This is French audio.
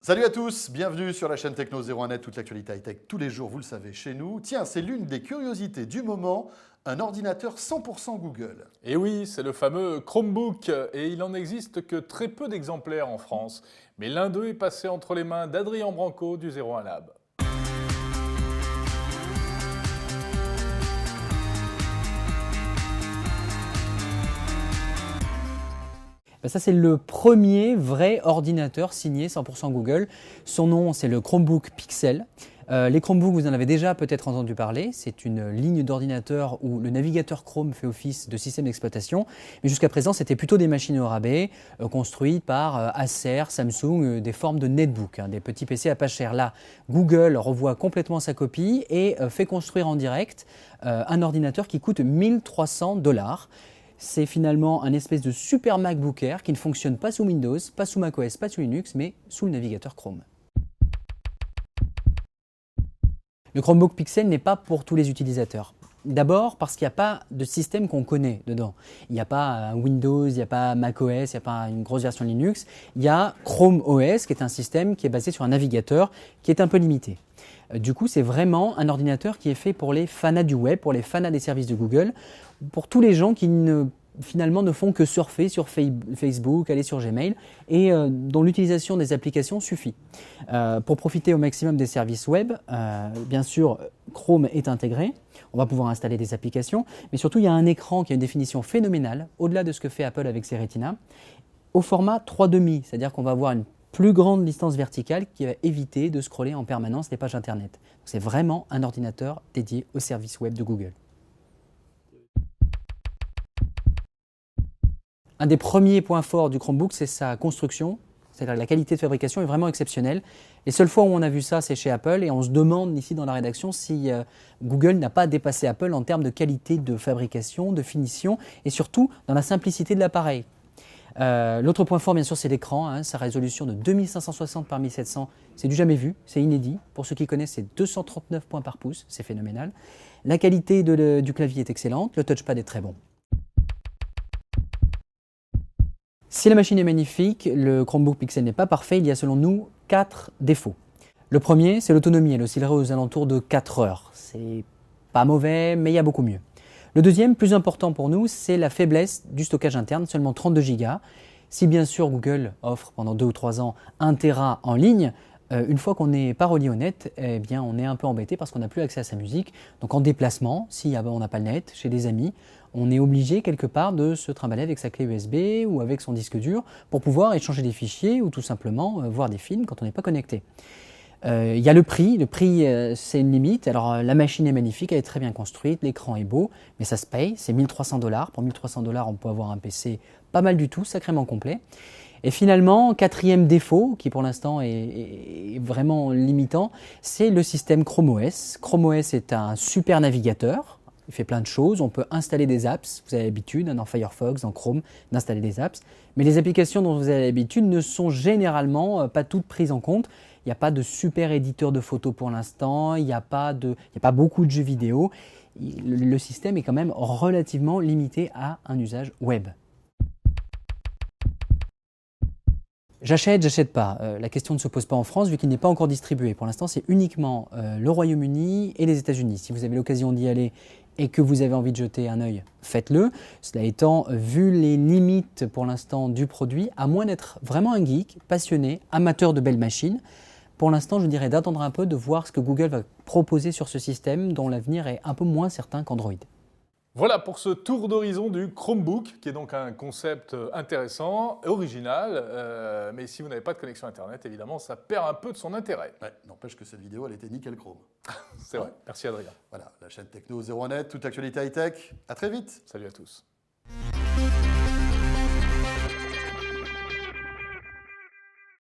Salut à tous, bienvenue sur la chaîne Techno 01net, toute l'actualité high-tech tous les jours, vous le savez, chez nous. Tiens, c'est l'une des curiosités du moment, un ordinateur 100% Google. Et oui, c'est le fameux Chromebook, et il n'en existe que très peu d'exemplaires en France. Mais l'un d'eux est passé entre les mains d'Adrien Branco du 01 Lab. Ça, c'est le premier vrai ordinateur signé 100% Google. Son nom, c'est le Chromebook Pixel. Les Chromebooks, vous en avez déjà peut-être entendu parler. C'est une ligne d'ordinateur où le navigateur Chrome fait office de système d'exploitation. Mais jusqu'à présent, c'était plutôt des machines au rabais, construites par Acer, Samsung, des formes de netbook, des petits PC à pas cher. Là, Google revoit complètement sa copie et fait construire en direct un ordinateur qui coûte 1 300 $. C'est finalement un espèce de super MacBook Air qui ne fonctionne pas sous Windows, pas sous macOS, pas sous Linux, mais sous le navigateur Chrome. Le Chromebook Pixel n'est pas pour tous les utilisateurs. D'abord parce qu'il n'y a pas de système qu'on connaît dedans. Il n'y a pas Windows, il n'y a pas macOS, il n'y a pas une grosse version Linux. Il y a Chrome OS qui est un système qui est basé sur un navigateur qui est un peu limité. Du coup, c'est vraiment un ordinateur qui est fait pour les fanats du web, pour les fanats des services de Google, pour tous les gens qui finalement ne font que surfer sur Facebook, aller sur Gmail et dont l'utilisation des applications suffit. Pour profiter au maximum des services web, bien sûr, Chrome est intégré. On va pouvoir installer des applications, mais surtout, il y a un écran qui a une définition phénoménale, au-delà de ce que fait Apple avec ses Retina, au format 3,5, c'est-à-dire qu'on va avoir une plus grande distance verticale qui va éviter de scroller en permanence les pages Internet. C'est vraiment un ordinateur dédié au service web de Google. Un des premiers points forts du Chromebook, c'est sa construction, c'est-à-dire la qualité de fabrication est vraiment exceptionnelle. Les seules fois où on a vu ça, c'est chez Apple et on se demande ici dans la rédaction si Google n'a pas dépassé Apple en termes de qualité de fabrication, de finition et surtout dans la simplicité de l'appareil. L'autre point fort, bien sûr, c'est l'écran. Sa résolution de 2560 par 1700, c'est du jamais vu, c'est inédit. Pour ceux qui connaissent, c'est 239 points par pouce, c'est phénoménal. La qualité du clavier est excellente, le touchpad est très bon. Si la machine est magnifique, le Chromebook Pixel n'est pas parfait, il y a selon nous 4 défauts. Le premier, c'est l'autonomie, elle oscillerait aux alentours de 4 heures. C'est pas mauvais, mais il y a beaucoup mieux. Le deuxième, plus important pour nous, c'est la faiblesse du stockage interne, seulement 32 Go. Si bien sûr Google offre pendant 2 ou 3 ans 1 Tera en ligne, une fois qu'on n'est pas relié au net, eh bien, on est un peu embêté parce qu'on n'a plus accès à sa musique. Donc en déplacement, si on n'a pas le net, chez des amis, on est obligé quelque part de se trimballer avec sa clé USB ou avec son disque dur pour pouvoir échanger des fichiers ou tout simplement voir des films quand on n'est pas connecté. Il y a le prix c'est une limite. Alors la machine est magnifique, elle est très bien construite, l'écran est beau, mais ça se paye, c'est 1 300 $. Pour 1 300 $, on peut avoir un PC pas mal du tout, sacrément complet. Et finalement, quatrième défaut, qui pour l'instant est vraiment limitant, c'est le système Chrome OS. Chrome OS est un super navigateur, il fait plein de choses, on peut installer des apps, vous avez l'habitude dans Firefox, dans Chrome, d'installer des apps, mais les applications dont vous avez l'habitude ne sont généralement pas toutes prises en compte. Il n'y a pas de super éditeur de photos pour l'instant, il n'y a pas beaucoup de jeux vidéo. Le système est quand même relativement limité à un usage web. J'achète pas. La question ne se pose pas en France vu qu'il n'est pas encore distribué. Pour l'instant, c'est uniquement le Royaume-Uni et les États-Unis. Si vous avez l'occasion d'y aller et que vous avez envie de jeter un œil, faites-le. Cela étant, vu les limites pour l'instant du produit, à moins d'être vraiment un geek, passionné, amateur de belles machines, pour l'instant, je dirais d'attendre un peu, de voir ce que Google va proposer sur ce système dont l'avenir est un peu moins certain qu'Android. Voilà pour ce tour d'horizon du Chromebook, qui est donc un concept intéressant, original, mais si vous n'avez pas de connexion Internet, évidemment, ça perd un peu de son intérêt. Ouais, n'empêche que cette vidéo, elle était nickel Chrome. C'est vrai. Merci Adrien. Voilà, la chaîne Techno 01net, toute l'actualité high-tech. À très vite. Salut à tous.